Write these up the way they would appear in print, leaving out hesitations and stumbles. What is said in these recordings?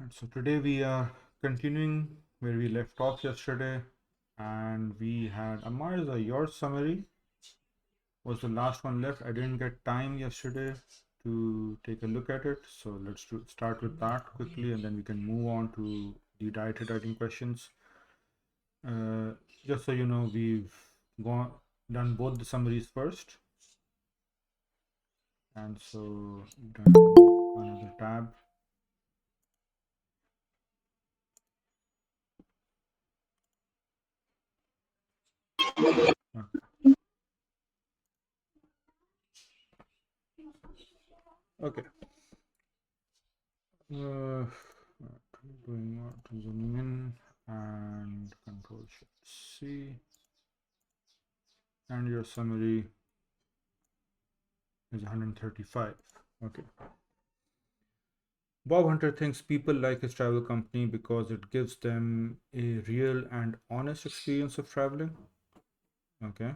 So today we are continuing where we left off yesterday, and we had Amarza, your summary was the last one left. I didn't get time yesterday to take a look at it, so let's start with that quickly, and then we can move on to the dietary writing questions. Uh, just so you know, we've done both the summaries first, and so done another tab. Okay. Doing what? Zooming in and Control Shift C, and your summary is 135. Okay. Bob Hunter thinks people like his travel company because it gives them a real and honest experience of traveling. Okay.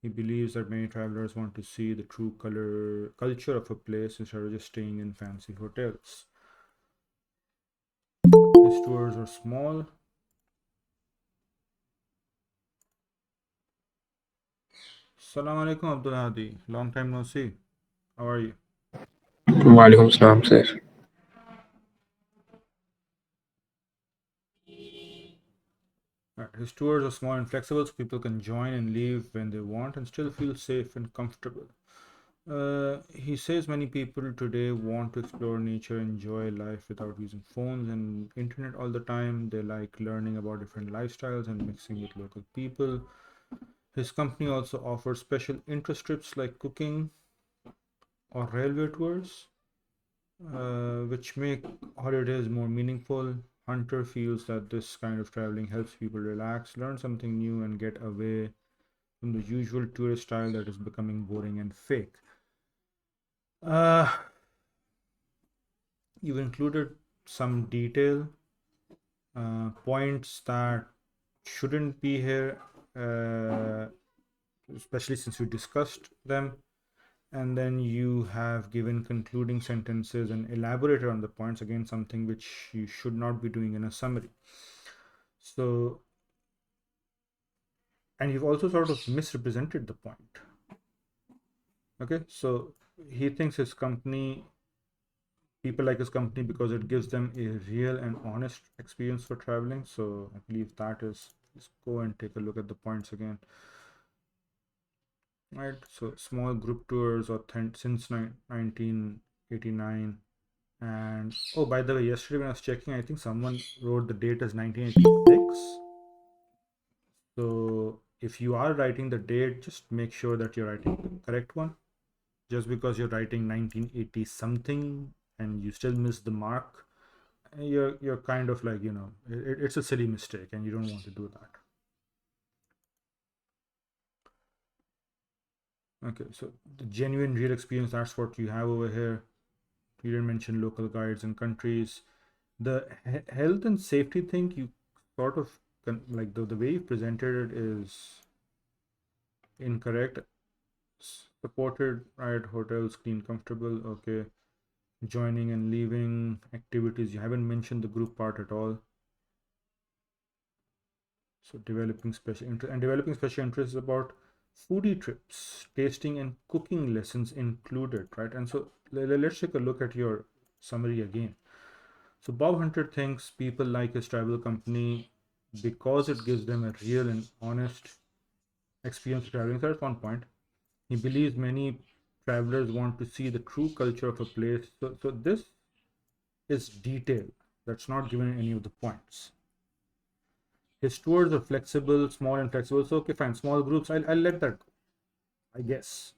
He believes that many travelers want to see the true culture of a place instead of just staying in fancy hotels. His tours are small. Assalamu alaikum Abdul Hadi. Long time no see. How are you? Walaikum salam, sir. His tours are small and flexible, so people can join and leave when they want and still feel safe and comfortable. He says many people today want to explore nature, enjoy life without using phones and internet all the time. They like learning about different lifestyles and mixing with local people. His company also offers special interest trips like cooking or railway tours, which make holidays more meaningful. Hunter feels that this kind of traveling helps people relax, learn something new, and get away from the usual tourist style that is becoming boring and fake. Uh, you've included some detail points that shouldn't be here, especially since we discussed them. And then you have given concluding sentences and elaborated on the points, again, something which you should not be doing in a summary. So, and you've also sort of misrepresented the point. Okay, so he thinks his company, people like his company because it gives them a real and honest experience for traveling. So I believe that is, let's go and take a look at the points again. Right, so small group tours since 1989. And oh, by the way, yesterday when I was checking, I think someone wrote the date as 1986. So if you are writing the date, just make sure that you're writing the correct one. Just because you're writing 1980 something and you still miss the mark, you're kind of like, it's a silly mistake and you don't want to do that. Okay, so the genuine real experience, that's what you have over here. You didn't mention local guides and countries. The health and safety thing, you sort of like the way you presented it is incorrect. Supported, right? Hotels, clean, comfortable. Okay. Joining and leaving activities. You haven't mentioned the group part at all. So developing special interest is about foodie trips, tasting and cooking lessons included, right? And so let's take a look at your summary again. So Bob Hunter thinks people like his travel company because it gives them a real and honest experience of traveling. So that's one point. He believes many travelers want to see the true culture of a place. So this is detail that's not given in any of the points. His tours are flexible, small and flexible. So okay, fine, small groups. I'll let that go, I guess.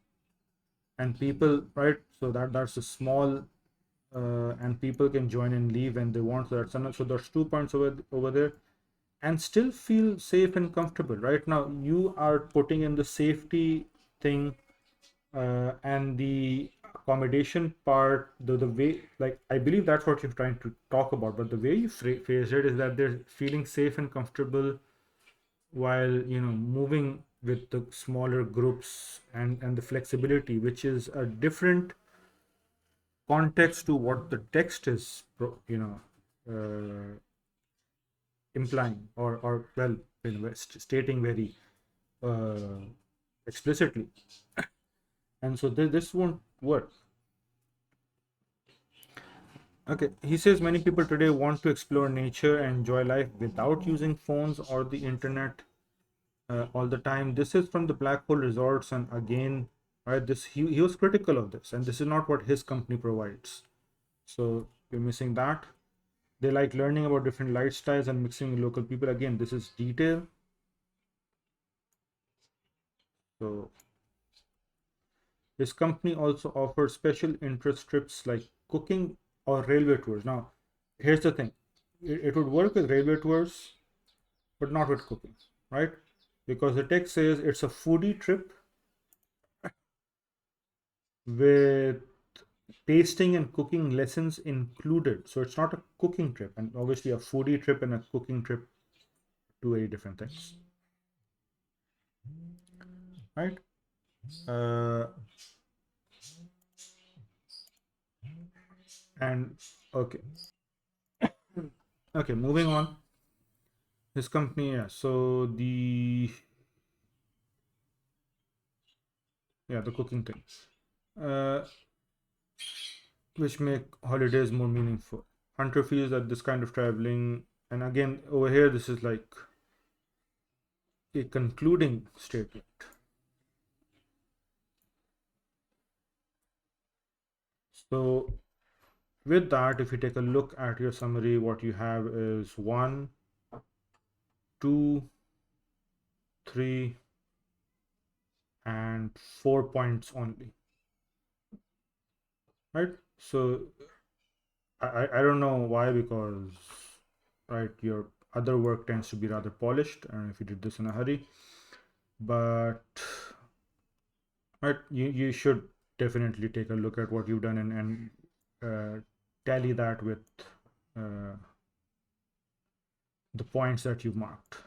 And people, right? So that's a small, and people can join and leave when they want. So that's another. So there's 2 points over there, and still feel safe and comfortable. Right now, you are putting in the safety thing and the accommodation part, the way, like, I believe that's what you're trying to talk about, but the way you phrase it is that they're feeling safe and comfortable while moving with the smaller groups and the flexibility, which is a different context to what the text is, implying or well, stating very uh, explicitly, and so this won't work. Okay, he says many people today want to explore nature and enjoy life without using phones or the internet all the time. This is from the Black Hole Resorts, and again, right? He was critical of this, and this is not what his company provides. So you're missing that. They like learning about different lifestyles and mixing with local people. Again, this is detail. So his company also offers special interest trips like cooking or railway tours. Now, here's the thing: it would work with railway tours, but not with cooking, right? Because the text says it's a foodie trip with tasting and cooking lessons included. So it's not a cooking trip, and obviously a foodie trip and a cooking trip, two very different things, right? Uh, and okay, okay, moving on. His company, yeah. So the cooking thing, uh, which make holidays more meaningful. Hunter feels that this kind of traveling, and again over here, this is like a concluding statement. So with that, if you take a look at your summary, what you have is 1, 2, 3, and 4 points only, right? So I don't know why, because right, your other work tends to be rather polished, and if you did this in a hurry, but right, you should definitely take a look at what you've done and tally that with uh, the points that you've marked.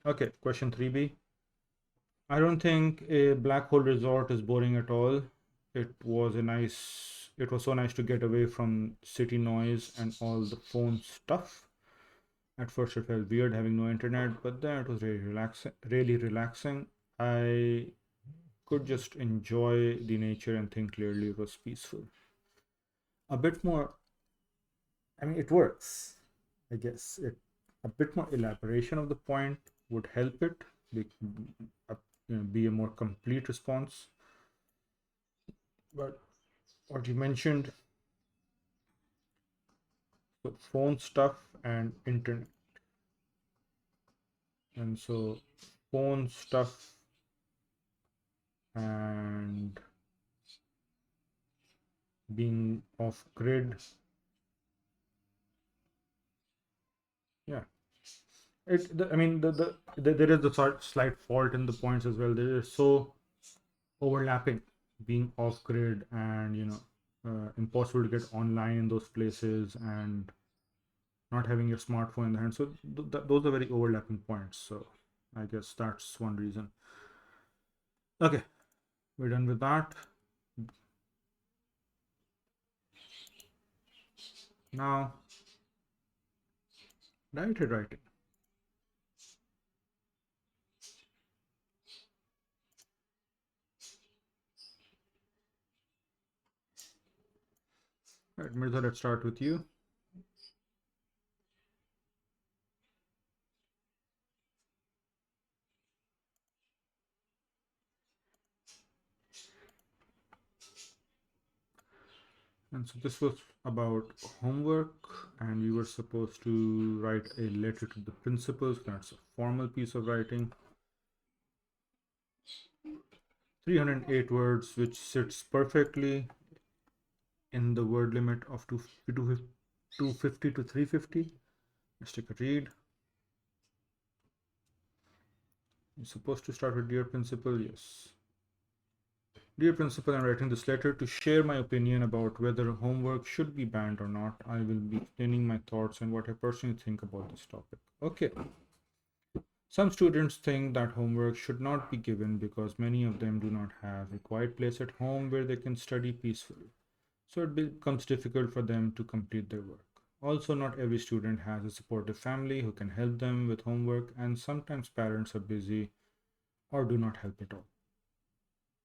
Okay, question 3b. I don't think a black hole resort is boring at all. It was so nice to get away from city noise and all the phone stuff. At first it felt weird having no internet, but then it was really relaxing. I could just enjoy the nature and think clearly. It was peaceful. A bit more, I mean, it works. I guess a bit more elaboration of the point would help it be, be a more complete response. But what you mentioned, so phone stuff and internet, and so phone stuff and being off grid, yeah. I mean, there is a slight fault in the points as well. They are so overlapping, being off grid and impossible to get online in those places, and not having your smartphone in the hand. So those are very overlapping points. So I guess that's one reason. Okay, we're done with that. Now, directed writing. Right, Mirza, let's start with you. And so this was about homework, and we were supposed to write a letter to the principals. That's a formal piece of writing. 308 words, which sits perfectly in the word limit of 250 to 350. Let's take a read. You're supposed to start with Dear Principal, yes. Dear Principal, I'm writing this letter to share my opinion about whether homework should be banned or not. I will be explaining my thoughts and what I personally think about this topic. Okay. Some students think that homework should not be given because many of them do not have a quiet place at home where they can study peacefully. So it becomes difficult for them to complete their work. Also, not every student has a supportive family who can help them with homework, and sometimes parents are busy or do not help at all.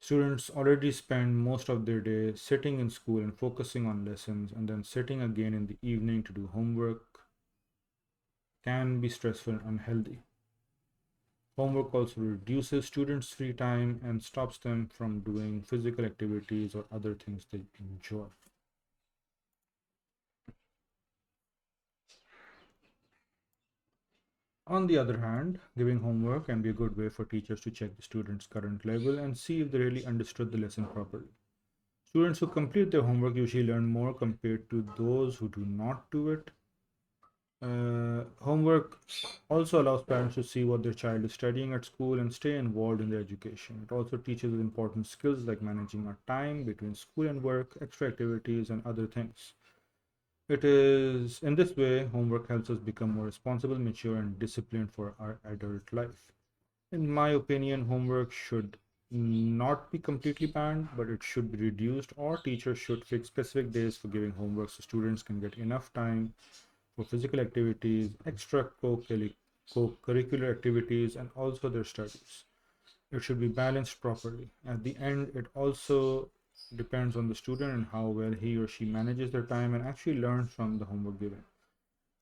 Students already spend most of their day sitting in school and focusing on lessons, and then sitting again in the evening to do homework can be stressful and unhealthy. Homework also reduces students' free time and stops them from doing physical activities or other things they enjoy. On the other hand, giving homework can be a good way for teachers to check the students' current level and see if they really understood the lesson properly. Students who complete their homework usually learn more compared to those who do not do it. Homework also allows parents to see what their child is studying at school and stay involved in their education. It also teaches important skills like managing our time between school and work, extra activities, and other things. It is in this way, homework helps us become more responsible, mature, and disciplined for our adult life. In my opinion, homework should not be completely banned, but it should be reduced, or teachers should fix specific days for giving homework so students can get enough time for physical activities, extra co-curricular activities, and also their studies. It should be balanced properly. At the end, it also depends on the student and how well he or she manages their time and actually learns from the homework given.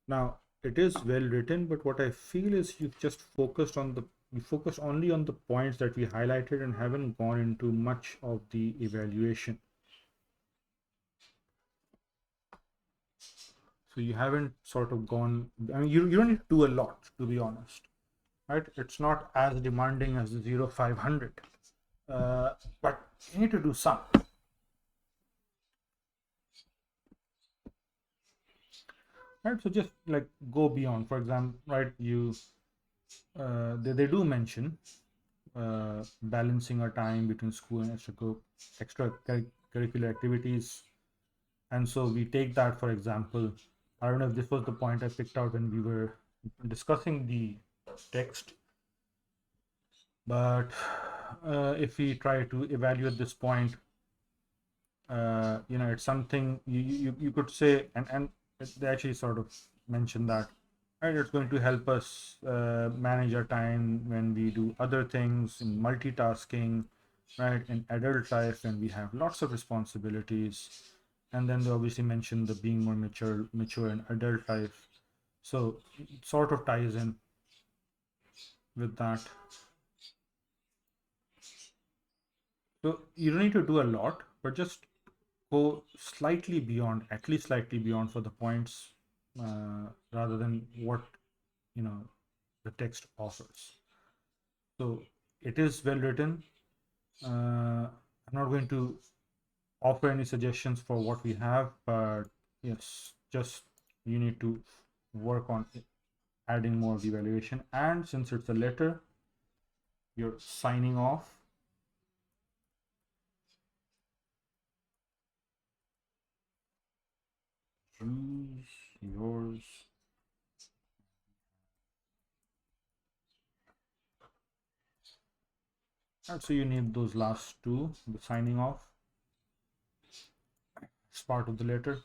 Now, it is well written, but what I feel is you focused only on the points that we highlighted and haven't gone into much of the evaluation. So you haven't sort of gone, I mean, you don't need to do a lot, to be honest, right? It's not as demanding as the 0500, but you need to do some, right? So just like go beyond, for example, right? They do mention balancing our time between school and extracurricular activities. And so we take that, for example, I don't know if this was the point I picked out when we were discussing the text, but if we try to evaluate this point, it's something you could say, and they actually sort of mentioned that, right? It's going to help us manage our time when we do other things in multitasking, right? In adult life, when we have lots of responsibilities, and then they obviously mentioned the being more mature in adult life. So it sort of ties in with that. So you don't need to do a lot, but just go slightly beyond, at least slightly beyond for the points, rather than what you know the text offers. So it is well written. I'm not going to offer any suggestions for what we have, but yes, just you need to work on adding more of the evaluation. And since it's a letter, you're signing off. Choose yours. And so you need those last two, the signing off. It's part of the letter.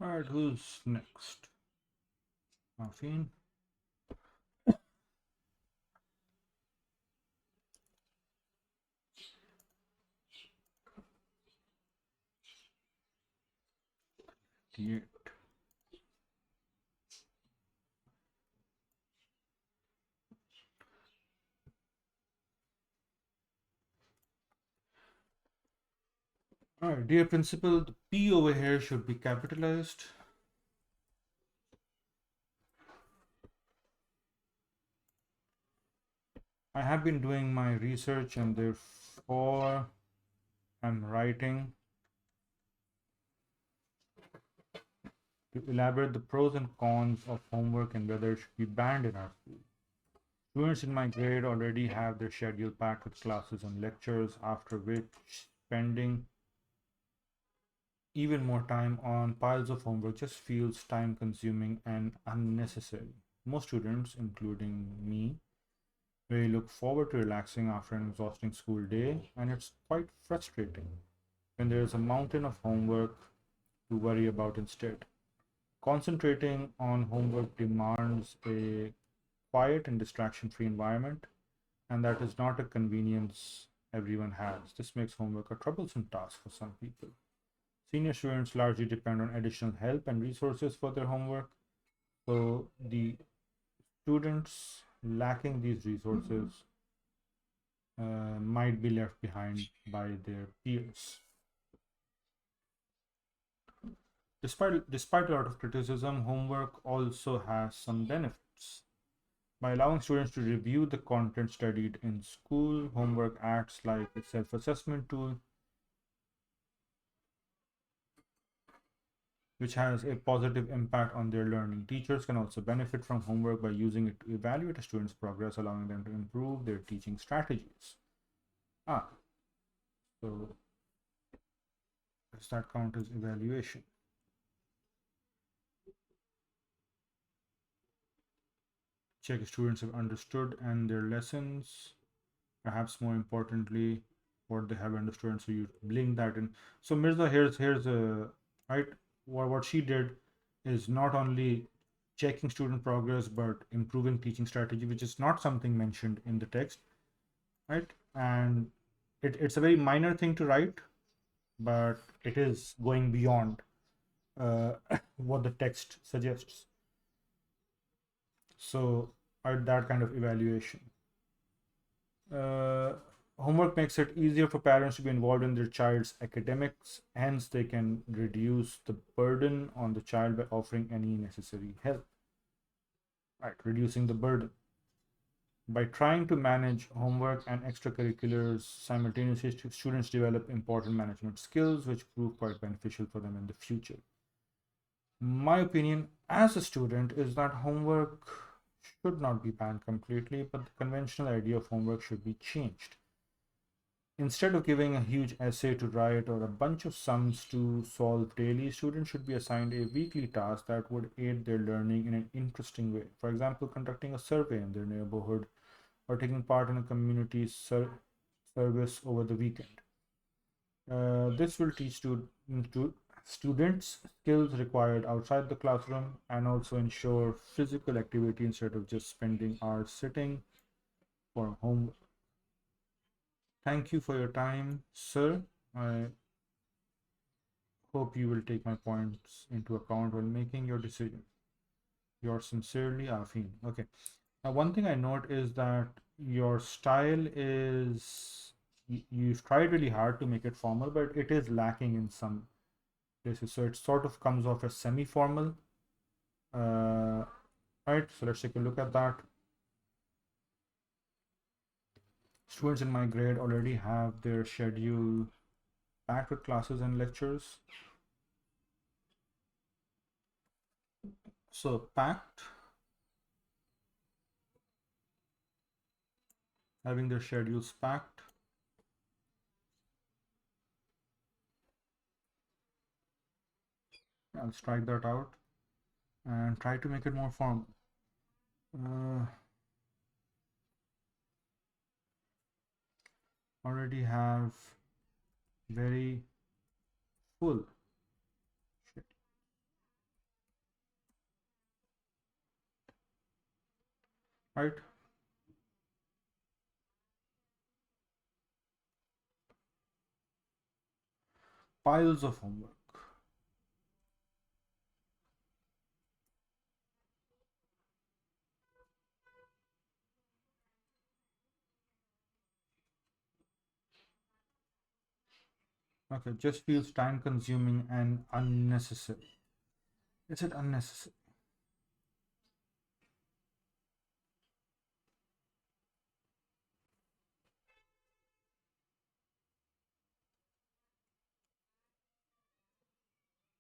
All right, who's next? Afin. T8. All right, dear principal, the P over here should be capitalized. I have been doing my research and therefore I'm writing to elaborate the pros and cons of homework and whether it should be banned in our school. Students in my grade already have their schedule packed with classes and lectures, after which spending even more time on piles of homework just feels time consuming and unnecessary. Most students, including me, really look forward to relaxing after an exhausting school day, and it's quite frustrating when there's a mountain of homework to worry about instead. Concentrating on homework demands a quiet and distraction free environment, and that is not a convenience everyone has. This makes homework a troublesome task for some people. Senior students largely depend on additional help and resources for their homework, so the students lacking these resources might be left behind by their peers. Despite a lot of criticism, homework also has some benefits. By allowing students to review the content studied in school, homework acts like a self assessment tool which has a positive impact on their learning. Teachers can also benefit from homework by using it to evaluate a student's progress, allowing them to improve their teaching strategies. Ah, so does that count as evaluation? Check if students have understood and their lessons, perhaps more importantly, what they have understood, and so you link that in. So Mirza, here's a right. What she did is not only checking student progress but improving teaching strategy, which is not something mentioned in the text, right? And it's a very minor thing to write, but it is going beyond uh, what the text suggests. So, that kind of evaluation. Uh, Homework makes it easier for parents to be involved in their child's academics, hence, they can reduce the burden on the child by offering any necessary help. Right, reducing the burden. By trying to manage homework and extracurriculars simultaneously, students develop important management skills which prove quite beneficial for them in the future. My opinion as a student is that homework should not be banned completely, but the conventional idea of homework should be changed. Instead of giving a huge essay to write or a bunch of sums to solve daily, students should be assigned a weekly task that would aid their learning in an interesting way. For example, conducting a survey in their neighborhood or taking part in a community service over the weekend. This will teach students skills required outside the classroom and also ensure physical activity instead of just spending hours sitting for homework. Thank you for your time, sir. I hope you will take my points into account when making your decision. Yours sincerely, Afin. Okay. Now, one thing I note is that your style is you've tried really hard to make it formal, but it is lacking in some places. So it sort of comes off as semi-formal. Uh, right. So let's take a look at that. Students in my grade already have their schedule packed with classes and lectures. So packed, having their schedules packed. I'll strike that out and try to make it more formal. Uh, Already have very full schedule. Right? Piles of homework. Okay, just feels time consuming and unnecessary. Is it unnecessary?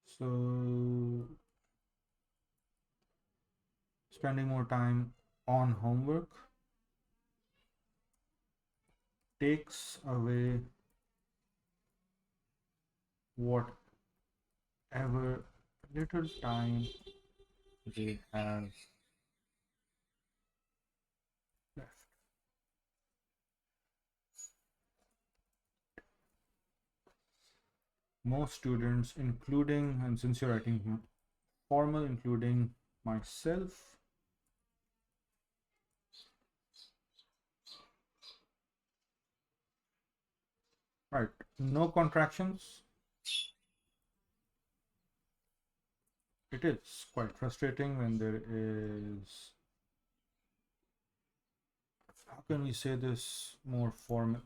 So spending more time on homework takes away whatever little time they have left. Most students, including, and since you're writing formal, including myself, right, no contractions. It is quite frustrating when there is, how can we say this more formal?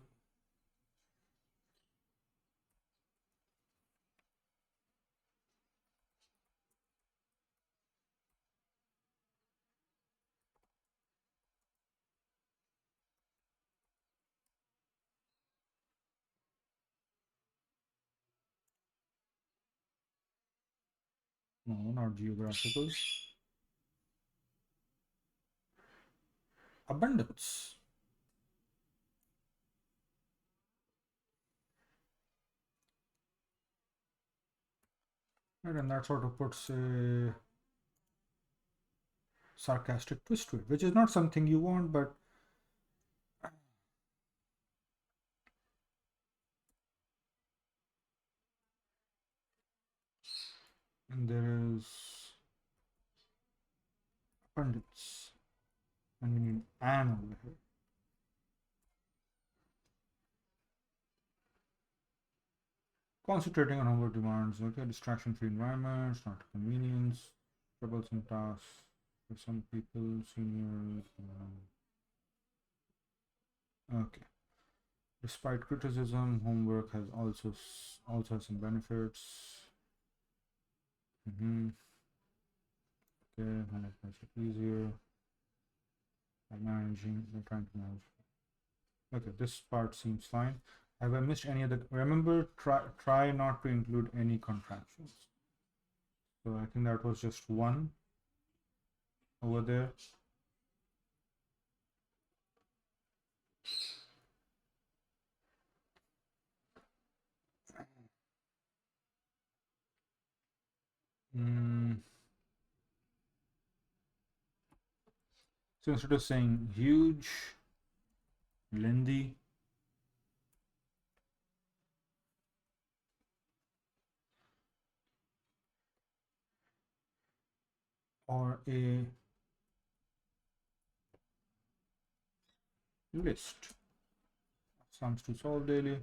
No, not geographical. Abundance. Right, and that sort of puts a sarcastic twist to it, which is not something you want, but there is abundance, and we need an over here. Concentrating on homework demands, okay, distraction-free environments, not convenience, troublesome tasks for some people, seniors. Okay. Despite criticism, homework has also has some benefits. Okay, homework makes it easier. By managing, we're trying to manage. Okay, this part seems fine. Have I missed any other? Remember, try not to include any contractions. So I think that was just one over there. So instead of saying huge, lengthy, or a list, sums to solve daily.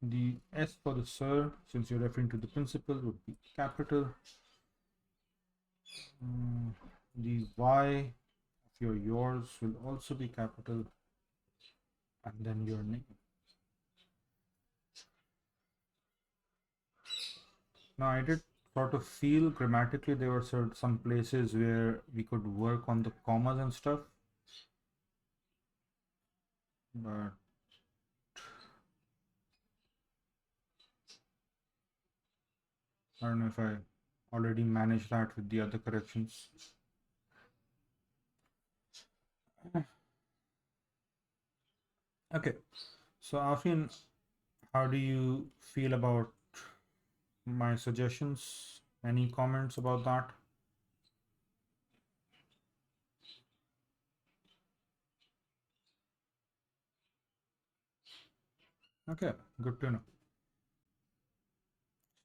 The S for the sir, since you're referring to the principal, would be capital. The Y of yours will also be capital, and then your name. Now I did sort of feel grammatically there were some places where we could work on the commas and stuff, but I don't know if I already managed that with the other corrections. Okay, so Afin, how do you feel about my suggestions? Any comments about that? Okay, good to know.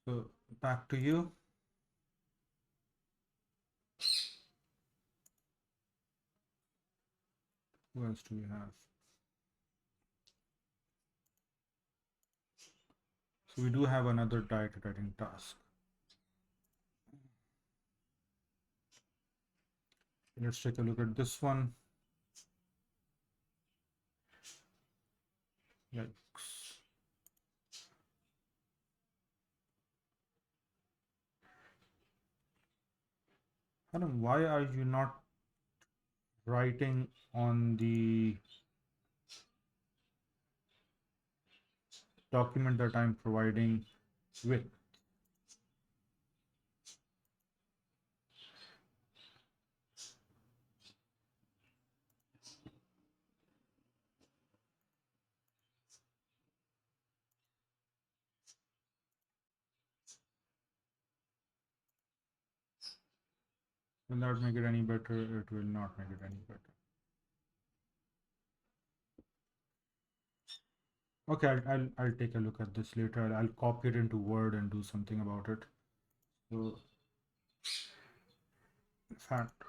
So back to you. Who else do we have? So we do have another diet writing task. Let's take a look at this one. Yikes. Adam, why are you not writing on the document that I'm providing with. Will that make it any better? It will not make it any better. Okay, I'll take a look at this later. I'll copy it into Word and do something about it. So, fact.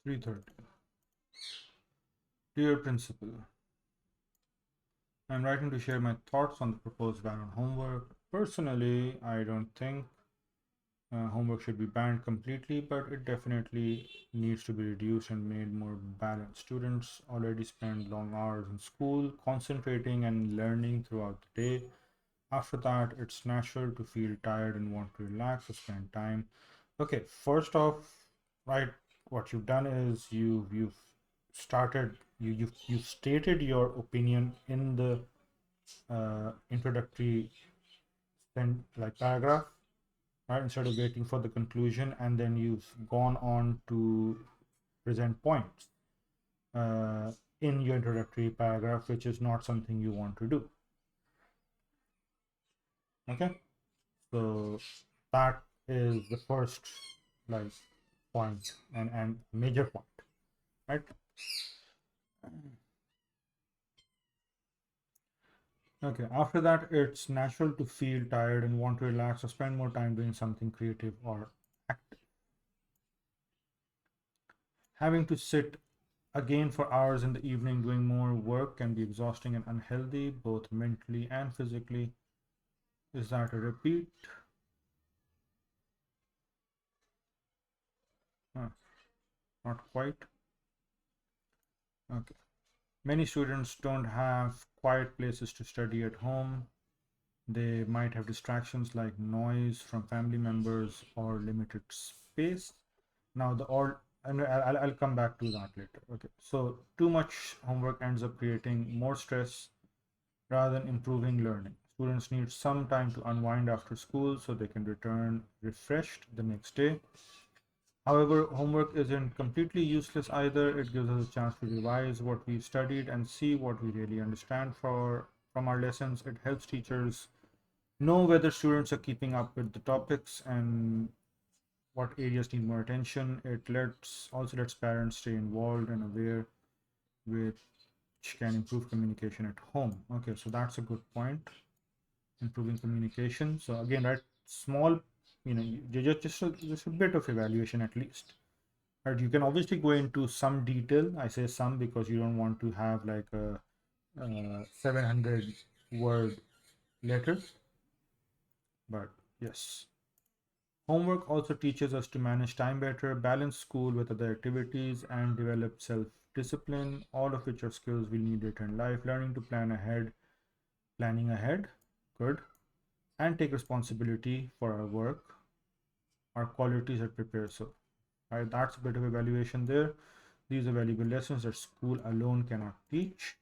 330. Dear Principal, I'm writing to share my thoughts on the proposed ban on homework. Personally, I don't think homework should be banned completely, but it definitely needs to be reduced and made more balanced. Students already spend long hours in school, concentrating and learning throughout the day. After that, it's natural to feel tired and want to relax or spend time. Okay, first off, right, what you've done is you've started you've stated your opinion in the introductory paragraph, right? Instead of waiting for the conclusion, and then you've gone on to present points uh, in your introductory paragraph, which is not something you want to do. Okay, so that is the first like point and major point, right? Okay, after that, it's natural to feel tired and want to relax or spend more time doing something creative or active. Having to sit again for hours in the evening doing more work can be exhausting and unhealthy, both mentally and physically. Is that a repeat? Huh, not quite. Okay. Many students don't have quiet places to study at home. They might have distractions like noise from family members or limited space. Now the all and I'll come back to that later. Okay, so too much homework ends up creating more stress rather than improving learning. Students need some time to unwind after school so they can return refreshed the next day. However, homework isn't completely useless either. It gives us a chance to revise what we've studied and see what we really understand from our lessons. It helps teachers know whether students are keeping up with the topics and what areas need more attention. It lets parents stay involved and aware, which can improve communication at home. Okay, so that's a good point. Improving communication. So again, right, small, just a bit of evaluation at least. Right, you can obviously go into some detail. I say some because you don't want to have like a 700 word letter, but yes. Homework also teaches us to manage time better, balance school with other activities, and develop self discipline, all of which are skills we need later in life. Learning to planning ahead, good, and take responsibility for our work, our qualities that prepare so. Right, that's a bit of evaluation there. These are valuable lessons that school alone cannot teach.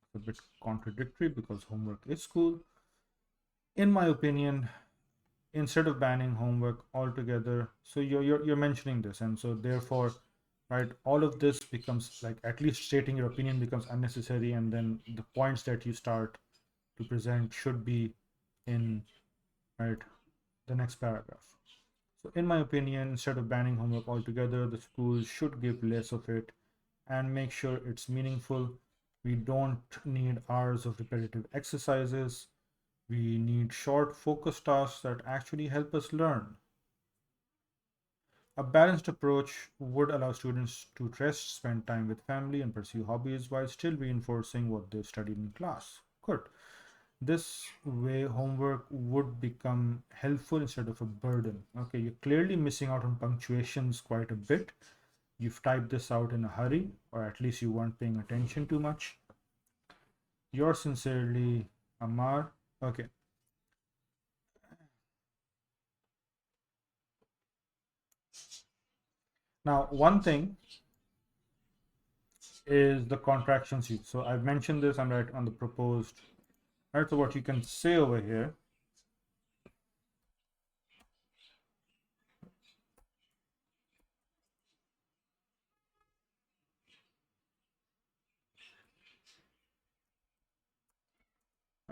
It's a bit contradictory because homework is school. In my opinion, instead of banning homework altogether, so you're mentioning this, and so therefore, right, all of this becomes like at least stating your opinion becomes unnecessary, and then the points that you start to present should be in, right, the next paragraph. So in my opinion, instead of banning homework altogether, the schools should give less of it and make sure it's meaningful. We don't need hours of repetitive exercises. We need short, focused tasks that actually help us learn. A balanced approach would allow students to rest, spend time with family, and pursue hobbies while still reinforcing what they studied in class. Good. This way, homework would become helpful instead of a burden. Okay, you're clearly missing out on punctuations quite a bit. you've typed this out in a hurry, or at least you weren't paying attention too much. Yours sincerely, Ammar. Okay. Now, one thing is the contractions used. So I've mentioned this, I'm right on the proposed. Right, so what you can say over here,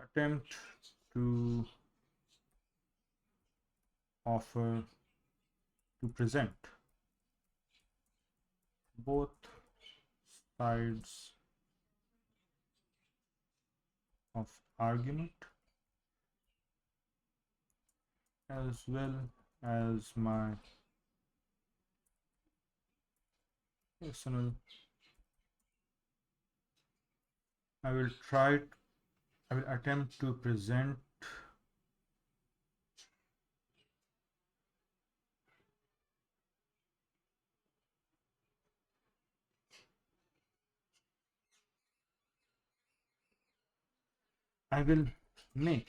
attempt to offer to present both sides of argument as well as my personal. I will try, I will attempt to present I will make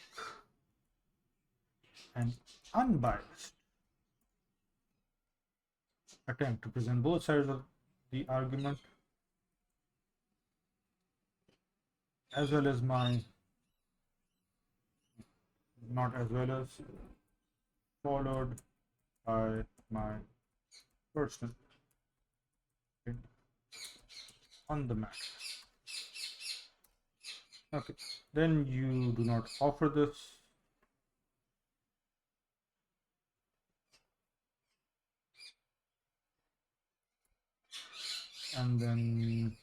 an unbiased attempt to present both sides of the argument as well as my, not as well as, followed by my personal opinion on the matter. Okay, then you do not offer this. And then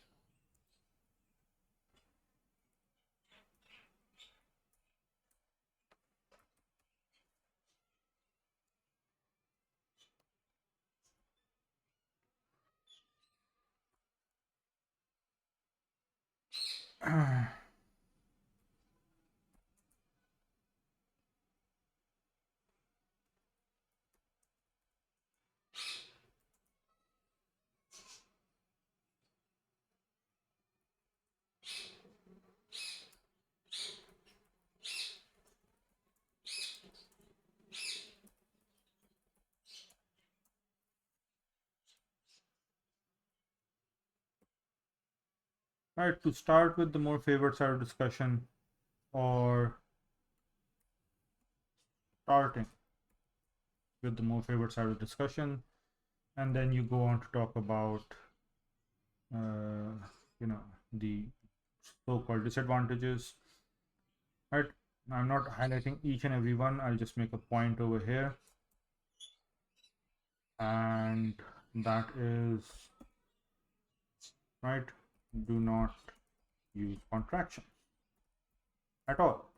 right, to start with the more favored side of discussion, or starting with the more favored side of discussion, and then you go on to talk about you know, the so-called disadvantages. Right, I'm not highlighting each and every one, I'll just make a point over here, and that is, right, do not use contraction at all.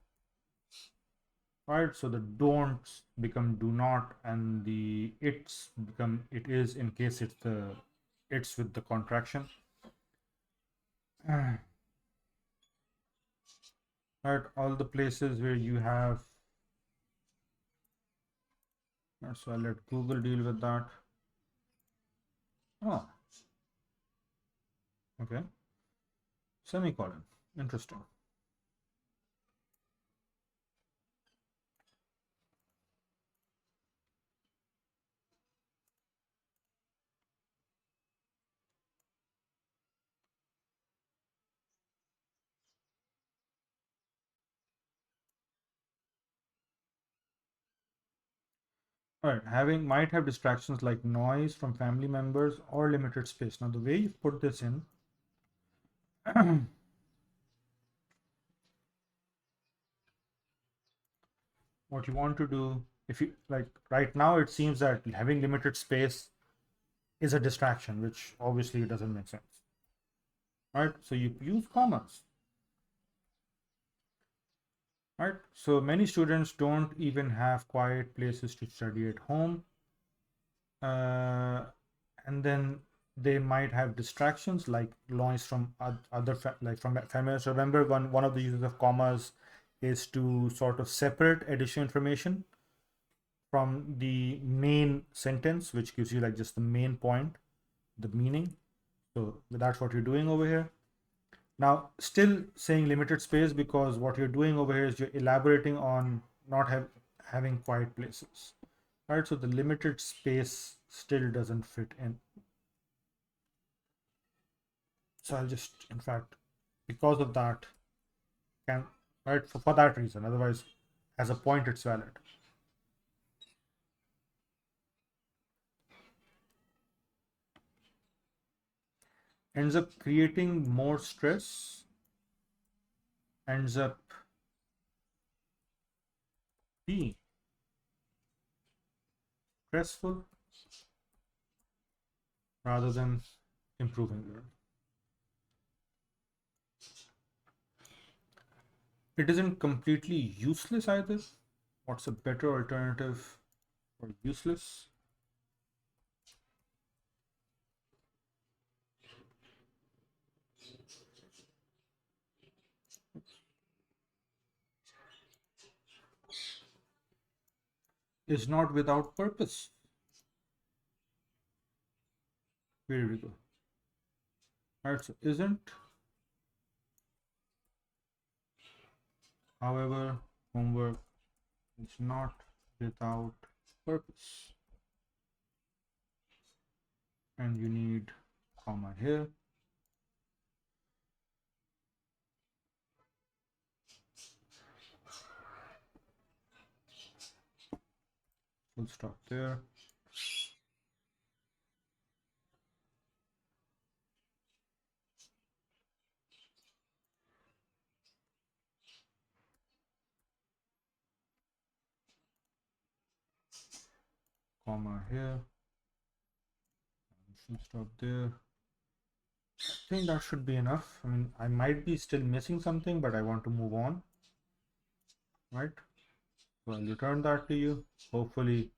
Right, so the don'ts become do not, and the it's become it is, in case it's the it's with the contraction. Right, all the places where you have, so I'll let Google deal with that. Oh, okay, semicolon, interesting. All right, having might have distractions like noise from family members or limited space. Now, the way you put this in, what you want to do, if you like, right now it seems that having limited space is a distraction, which obviously doesn't make sense. Right, so you use commas. Right, so many students don't even have quiet places to study at home, and then they might have distractions like noise from other like from family. So remember, one of the uses of commas is to sort of separate additional information from the main sentence, which gives you like just the main point. the meaning. So that's what you're doing over here. Now, still saying limited space because what you're doing over here is you're elaborating on not having quiet places, right? So the limited space still doesn't fit in. So I'll just, in fact, because of that, can, right, for that reason. Otherwise, as a point, it's valid. Ends up creating more stress, ends up being stressful rather than improving learning. It isn't completely useless either. What's a better alternative for useless? Is not without purpose. Where did we go? Alright, so isn't, however, homework is not without purpose. And you need comma here. Full stop there. Comma here. Full stop there. I think that should be enough. I mean, I might be still missing something, but I want to move on. Right? So I'll return that to you. Hopefully,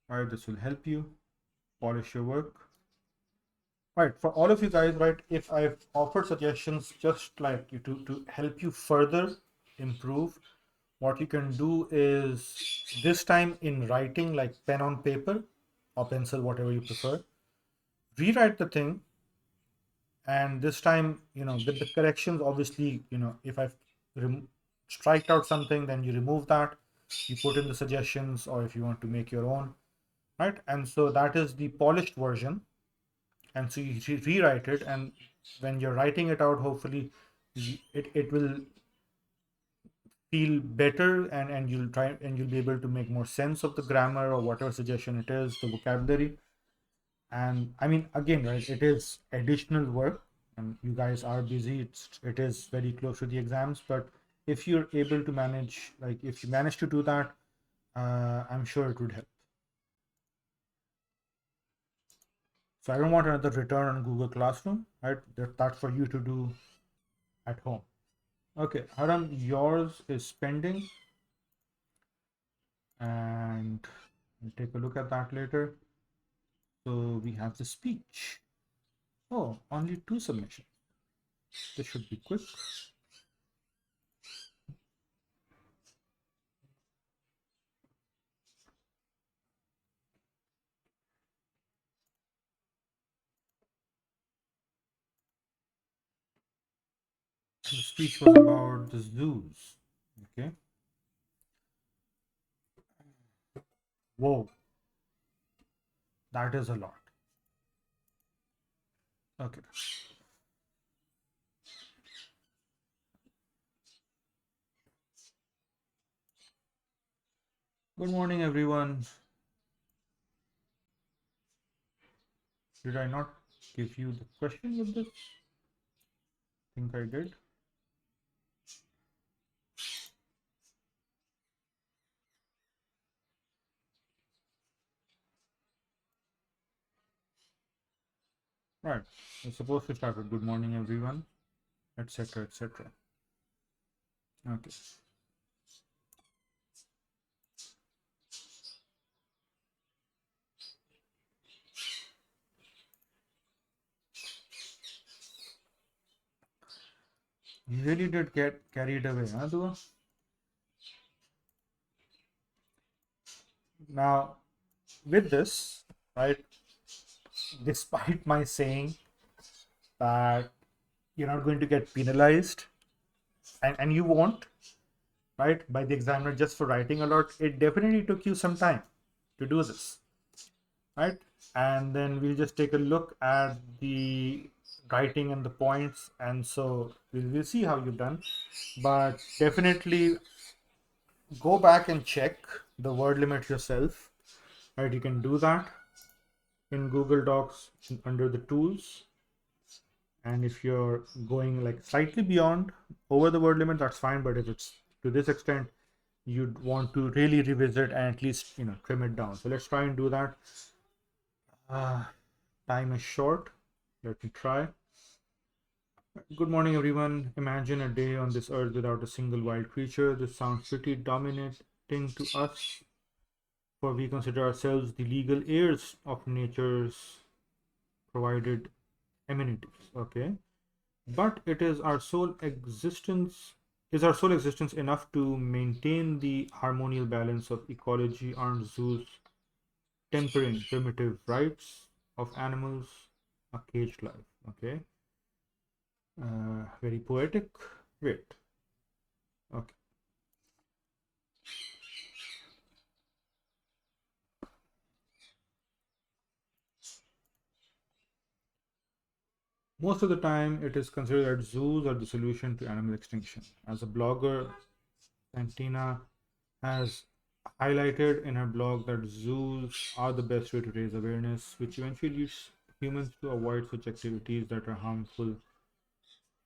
right, this will help you polish your work. Right, for all of you guys, right, if I've offered suggestions just like you to help you further improve, what you can do is this time in writing, like pen on paper or pencil, whatever you prefer, rewrite the thing. And this time, with the corrections, obviously, if I've striked out something, then you remove that, you put in the suggestions, or if you want to make your own, right? And so that is the polished version. And so you rewrite it, and when you're writing it out, hopefully it will feel better, and you'll be able to make more sense of the grammar or whatever suggestion it is, the vocabulary. And I mean, again, right, it is additional work and you guys are busy. It is very close to the exams, but if you're able to manage, like if you manage to do that, I'm sure it would help. So I don't want another return on Google Classroom, right? That's for you to do at home. Okay, Haram, yours is pending, and we'll take a look at that later. So we have the speech. Oh, only 2 submissions. This should be quick. The speech was about the zoos. Okay. Whoa. That is a lot. Okay. Good morning, everyone. Did I not give you the question with this? I think I did. Right. We're supposed to start with good morning, everyone, etc., etc. Okay. You really did get carried away, huh, Dua? Now, with this, right, despite my saying that you're not going to get penalized, and you won't, right, by the examiner just for writing a lot, it definitely took you some time to do this, right? And then we'll just take a look at the writing and the points, and so we'll see how you've done. But definitely go back and check the word limit yourself, right? You can do that in Google Docs under the tools. And if you're going like slightly beyond over the word limit, that's fine. But if it's to this extent, you'd want to really revisit and at least trim it down. So let's try and do that. Time is short. Let me try. Good morning, everyone. Imagine a day on this earth without a single wild creature. This sounds pretty dominating to us, for we consider ourselves the legal heirs of nature's provided amenities. Okay, but it is our sole existence. Is our sole existence enough to maintain the harmonial balance of ecology? Aren't zoos tempering primitive rights of animals, a caged life? Okay, very poetic. Wait. Okay. Most of the time, it is considered that zoos are the solution to animal extinction. As a blogger, Santina has highlighted in her blog that zoos are the best way to raise awareness, which eventually leads humans to avoid such activities that are harmful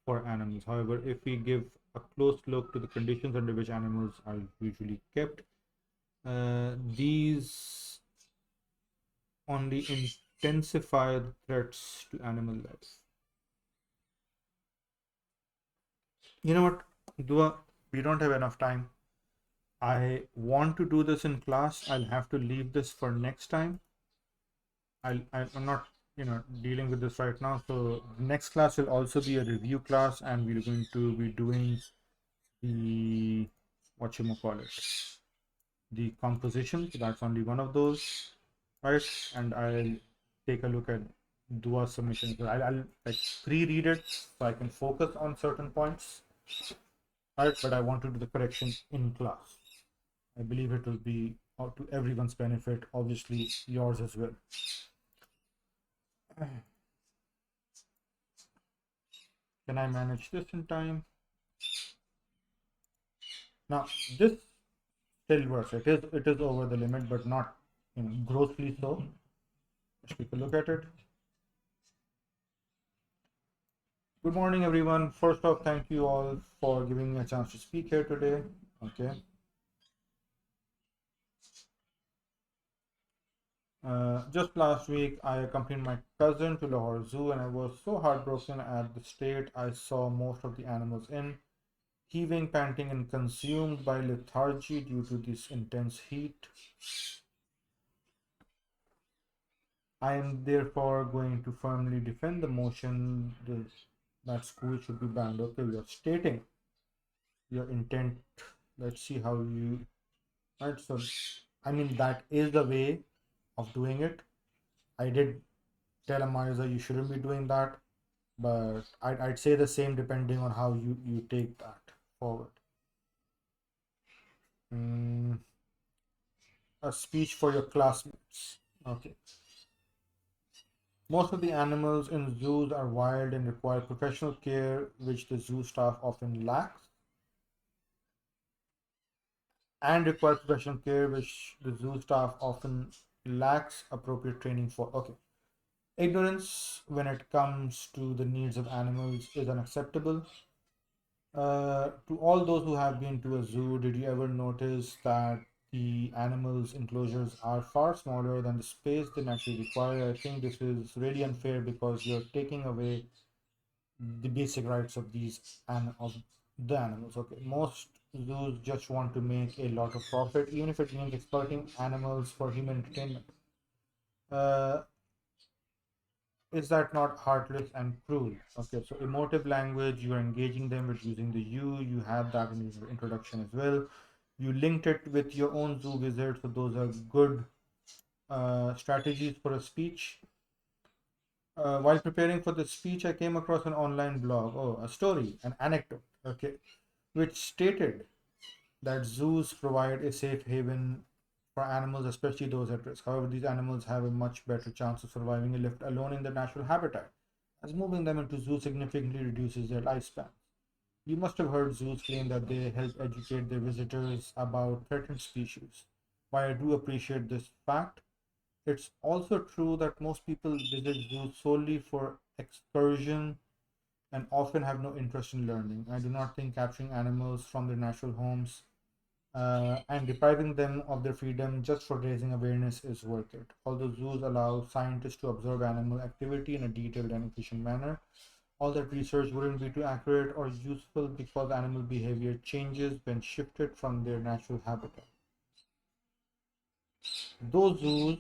for animals. However, if we give a close look to the conditions under which animals are usually kept, these only intensify the threats to animal life. You know what, Dua, we don't have enough time. I want to do this in class. I'll have to leave this for next time. I'm not, dealing with this right now. So next class will also be a review class, and we're going to be doing the what you call it, the composition. So that's only one of those, right? And I'll take a look at Dua submission. So I'll like pre-read it so I can focus on certain points, right? But I want to do the correction in class. I believe it will be to everyone's benefit, obviously yours as well. Can I manage this in time? Now this still works. It is over the limit, but not grossly so. Let's take a look at it. Good morning, everyone. First off, thank you all for giving me a chance to speak here today. Okay. Just last week, I accompanied my cousin to Lahore Zoo, and I was so heartbroken at the state I saw most of the animals in, heaving, panting, and consumed by lethargy due to this intense heat. I am therefore going to firmly defend the motion that school should be banned. Okay, you're stating your intent. Let's see how you. Right, so I mean that is the way of doing it. I did tell Amariza you shouldn't be doing that, but I'd say the same depending on how you take that forward. Mm, a speech for your classmates. Okay. Most of the animals in zoos are wild and require professional care, which the zoo staff often lacks, and require professional care, which the zoo staff often lacks appropriate training for. Okay. Ignorance when it comes to the needs of animals is unacceptable. To all those who have been to a zoo, did you ever notice that the animals' enclosures are far smaller than the space they naturally require? I think this is really unfair because you're taking away the basic rights of these and of the animals. Okay, most zoos just want to make a lot of profit, even if it means exploiting animals for human entertainment. Uh, is that not heartless and cruel? Okay, so emotive language, you're engaging them with using the you had that in your introduction as well. You linked it with your own zoo visit, so those are good strategies for a speech. While preparing for this speech, I came across an online blog, a story, an anecdote, okay, which stated that zoos provide a safe haven for animals, especially those at risk. However, these animals have a much better chance of surviving if left alone in their natural habitat, as moving them into zoos significantly reduces their lifespan. You must have heard zoos claim that they help educate their visitors about threatened species. While I do appreciate this fact, it's also true that most people visit zoos solely for excursion and often have no interest in learning. I do not think capturing animals from their natural homes and depriving them of their freedom just for raising awareness is worth it. Although zoos allow scientists to observe animal activity in a detailed and efficient manner, all that research wouldn't be too accurate or useful because animal behavior changes when shifted from their natural habitat. Those zoos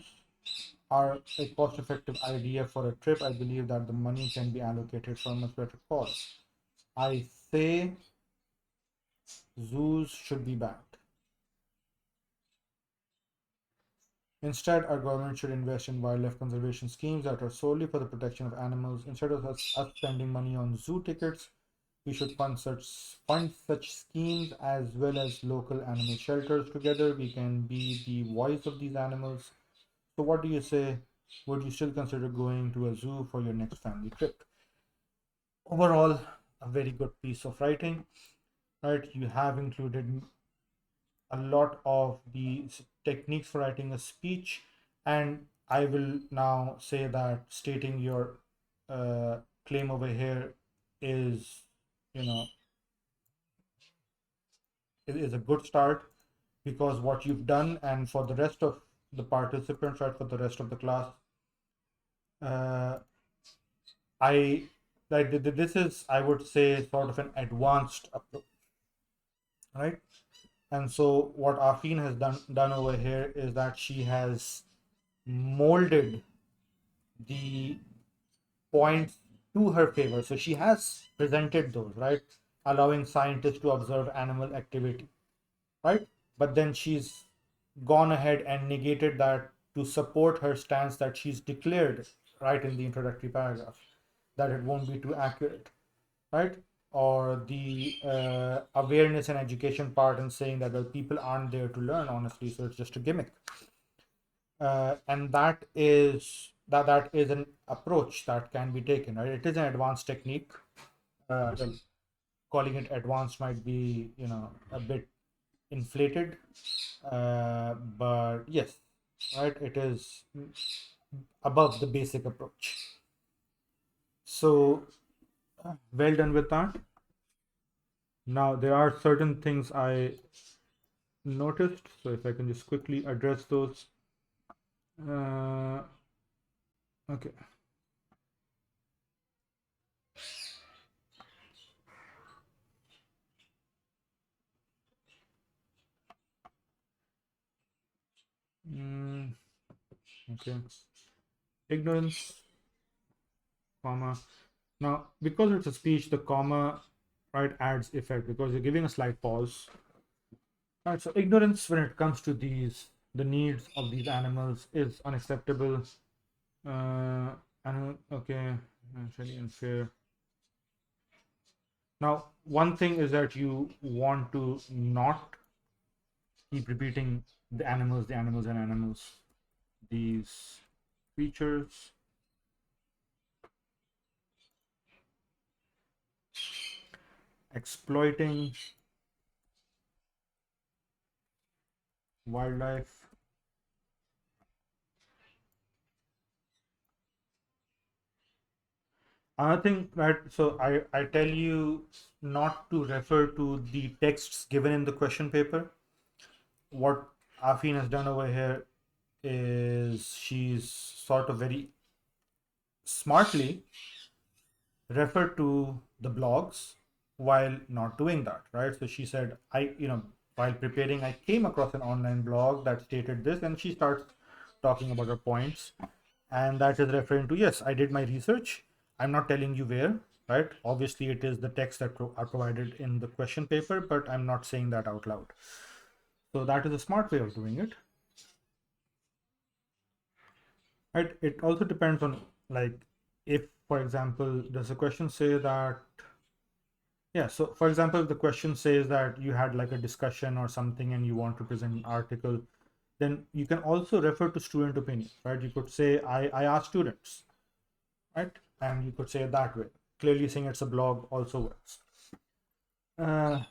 are a cost effective idea for a trip, I believe that the money can be allocated for a much better cause. I say zoos should be banned. Instead, our government should invest in wildlife conservation schemes that are solely for the protection of animals. Instead of us spending money on zoo tickets, we should fund such schemes as well as local animal shelters. Together, we can be the voice of these animals. So, what do you say? Would you still consider going to a zoo for your next family trip? Overall, a very good piece of writing, right? You have included a lot of the techniques for writing a speech, and I will now say that stating your claim over here is, you know, is a good start because what you've done, and for the rest of the participants, right, for the rest of the class, uh, I this is, I would say, sort of an advanced approach, right? And so what Afin has done over here is that she has molded the points to her favor. So she has presented those, right? Allowing scientists to observe animal activity, right? But then she's gone ahead and negated that to support her stance that she's declared right in the introductory paragraph that it won't be too accurate, right? Or the awareness and education part and saying that well, people aren't there to learn honestly, so it's just a gimmick. And that is an approach that can be taken, right? It is an advanced technique. Well, calling it advanced might be, a bit inflated, but yes, right, it is above the basic approach. So well done with that. Now there are certain things I noticed, so if I can just quickly address those. Okay. Mm, okay. Ignorance, comma. Now, because it's a speech, the comma, right, adds effect because you're giving a slight pause. Right, so ignorance when it comes to the needs of these animals is unacceptable. Okay, actually unfair. Now, one thing is that you want to not keep repeating the animals, and animals. These creatures exploiting wildlife. Another thing, right? So I tell you not to refer to the texts given in the question paper. What Afin has done over here is she's sort of very smartly referred to the blogs while not doing that, right? So she said, while preparing, I came across an online blog that stated this, and she starts talking about her points. And that is referring to, yes, I did my research. I'm not telling you where, right? Obviously, it is the text that are provided in the question paper, but I'm not saying that out loud. So that is a smart way of doing it, right? It also depends on, like, if, for example, does the question say that, yeah, so for example, if the question says that you had like a discussion or something and you want to present an article, then you can also refer to student opinion, right? You could say, I asked students, right? And you could say it that way. Clearly saying it's a blog also works. Uh,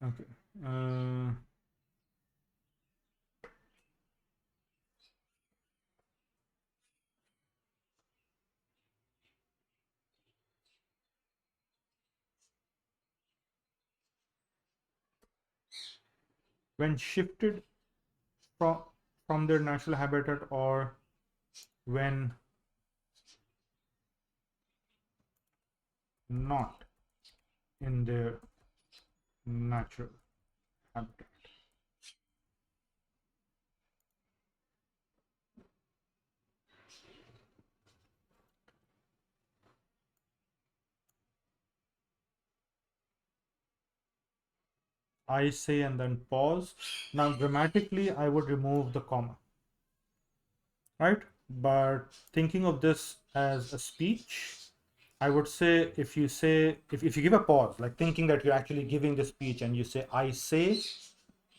okay. Uh, when shifted from their natural habitat, or when not in their natural habitat. I say and then pause. Now, grammatically, I would remove the comma, right? But thinking of this as a speech, I would say if you say, if you give a pause, like thinking that you're actually giving the speech and you say, I say,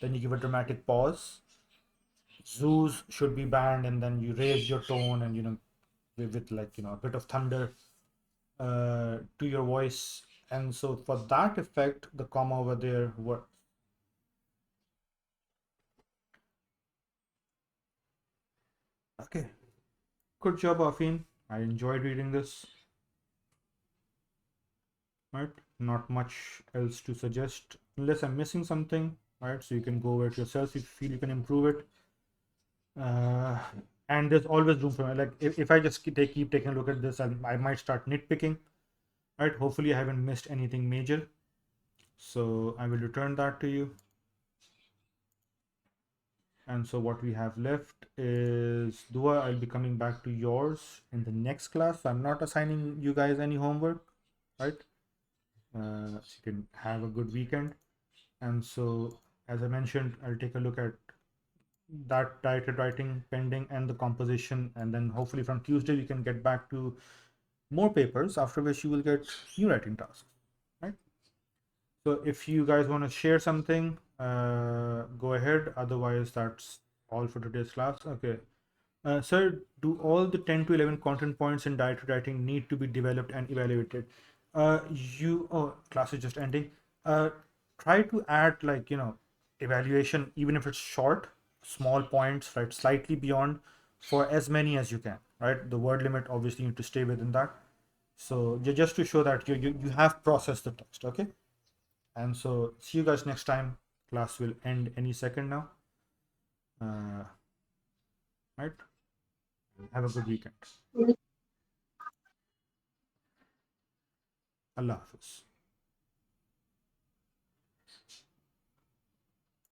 then you give a dramatic pause. Zoos should be banned, and then you raise your tone and, with like, a bit of thunder to your voice. And so for that effect, the comma over there works. Okay. Good job, Afin. I enjoyed reading this. Right? Not much else to suggest unless I'm missing something, right? So you can go over it yourself if you feel you can improve it. Uh, and there's always room for, like, if I just keep taking a look at this, I might start nitpicking, right? Hopefully, I haven't missed anything major. So I will return that to you. And so what we have left is Dua. I'll be coming back to yours in the next class. So I'm not assigning you guys any homework, right? So you can have a good weekend. And so, as I mentioned, I'll take a look at that directed writing pending and the composition. And then hopefully from Tuesday, we can get back to more papers, after which you will get new writing tasks, right? So if you guys want to share something, go ahead. Otherwise, that's all for today's class. Okay. Sir, do all the 10 to 11 content points in directed writing need to be developed and evaluated? Class is just ending. Uh, Try to add, like, evaluation, even if it's short, small points, right? Slightly beyond, for as many as you can, right? The word limit, obviously, you need to stay within that. So just to show that you have processed the text, okay? And so see you guys next time. Class will end any second now. Uh, right? Have a good weekend. Allah Hafiz.